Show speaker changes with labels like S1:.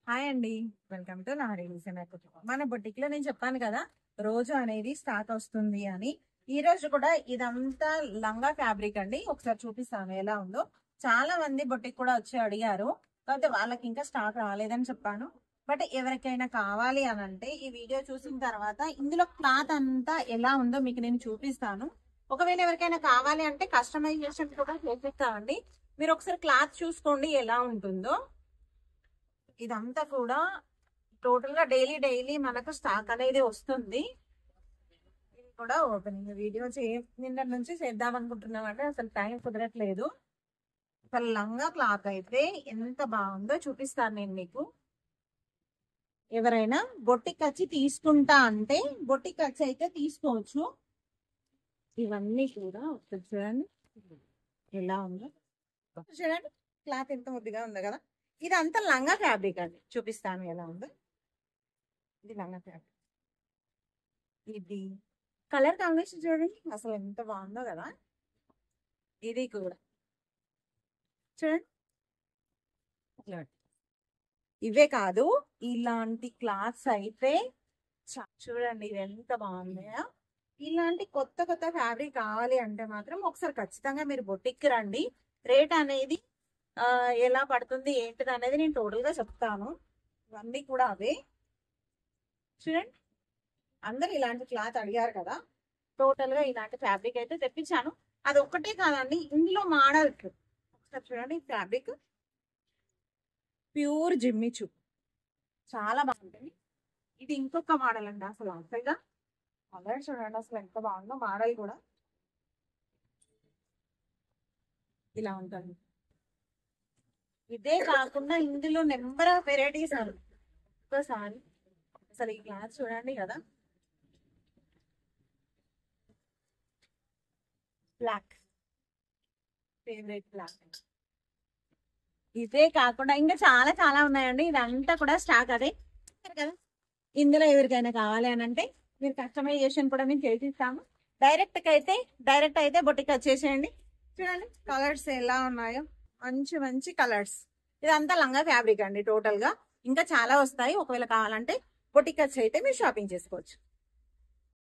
S1: Hi అండి, welcome to నారీ మన boutique లో నేను చెప్పాను కదా రోజు అనేది స్టాక్ వస్తుంది అని. ఈ రోజు కూడా ఇదంతా లంగా ఫ్యాబ్రిక్ అండి. ఒకసారి చూపిస్తాను ఎలా ఉందో. చాలా మంది బొటిక్ కూడా వచ్చి అడిగారు, కాకపోతే వాళ్ళకి ఇంకా స్టాక్ రాలేదని చెప్పాను. బట్ ఎవరికైనా కావాలి అని అంటే ఈ వీడియో చూసిన తర్వాత ఇందులో క్లాత్ అంతా ఎలా ఉందో మీకు నేను చూపిస్తాను. ఒకవేళ ఎవరికైనా కావాలి అంటే కస్టమైజేషన్ కూడా చేపిస్తామండి. మీరు ఒకసారి క్లాత్ చూసుకోండి ఎలా ఉంటుందో. ఇదంతా కూడా టోటల్ గా డైలీ మనకు స్టాక్ అనేది వస్తుంది. ఇది కూడా ఓపెనింగ్ వీడియో నిన్న నుంచి చేద్దాం అనుకుంటున్నామంటే అసలు టైం కుదరట్లేదు. అసలు లంగా క్లాత్ అయితే ఎంత బాగుందో చూపిస్తాను నేను మీకు. ఎవరైనా బొట్టికి వచ్చి తీసుకుంటా అంటే బొట్టికి వచ్చి అయితే తీసుకోవచ్చు. ఇవన్నీ కూడా ఒకసారి చూడండి ఎలా ఉందో. చూడండి క్లాత్ ఎంత ముద్దుగా ఉందో కదా. ఇదంతా లంగా ఫ్యాబ్రిక్ అండి, చూపిస్తాను ఎలా ఉందో. ఇది లంగా ఫ్యాబ్రిక్. ఇది కలర్ కాంబినేషన్ చూడండి అసలు ఎంత బాగుందో కదా. ఇది కూడా చూడండి. ఇవే కాదు, ఇలాంటి క్లాత్స్ అయితే చూడండి ఇది ఎంత బాగున్నాయో. ఇలాంటి కొత్త కొత్త ఫ్యాబ్రిక్ కావాలి అంటే మాత్రం ఒకసారి ఖచ్చితంగా మీరు బొటిక్కి రండి. రేట్ అనేది ఎలా పడుతుంది ఏంటిది అనేది నేను టోటల్ గా చెప్తాను. ఇవన్నీ కూడా అవే చూడండి. అందరు ఇలాంటి క్లాత్ అడిగారు కదా, టోటల్ గా ఇలాంటి ఫ్యాబ్రిక్ అయితే తెప్పించాను. అది ఒక్కటే కాదండి, ఇందులో మోడల్ ఒకసారి చూడండి. ఫ్యాబ్రిక్ ప్యూర్ జిమ్మిచు, చాలా బాగుంటుంది. ఇది ఇంకొక మోడల్ అండి. అసలు అంతగా కలర్ చూడండి అసలు ఎంత బాగుందో. మోడల్ కూడా ఇలా ఉంటుంది. ఇదే కాకుండా ఇందులో నెంబర్ ఆఫ్ వెరైటీస్ ఒక్కసారి అసలు ఈ క్లాత్ చూడండి కదా. Black favourite black. ఇదే కాకుండా ఇంకా చాలా చాలా ఉన్నాయండి. ఇదంతా కూడా స్టాక్ అదే కదా. ఇందులో ఎవరికైనా కావాలి అని అంటే మీరు కస్టమైజేషన్ కూడా మేము చేసిస్తాము. డైరెక్ట్ అయితే బొటిక్ వచ్చేసేయండి. చూడండి కలర్స్ ఎలా ఉన్నాయో, మంచి మంచి కలర్స్. ఇదంతా లంగా ఫ్యాబ్రిక్ అండి టోటల్ గా. ఇంకా చాలా వస్తాయి. ఒకవేళ కావాలంటే బొటిక్ వచ్చి అయితే మీరు షాపింగ్ చేసుకోవచ్చు.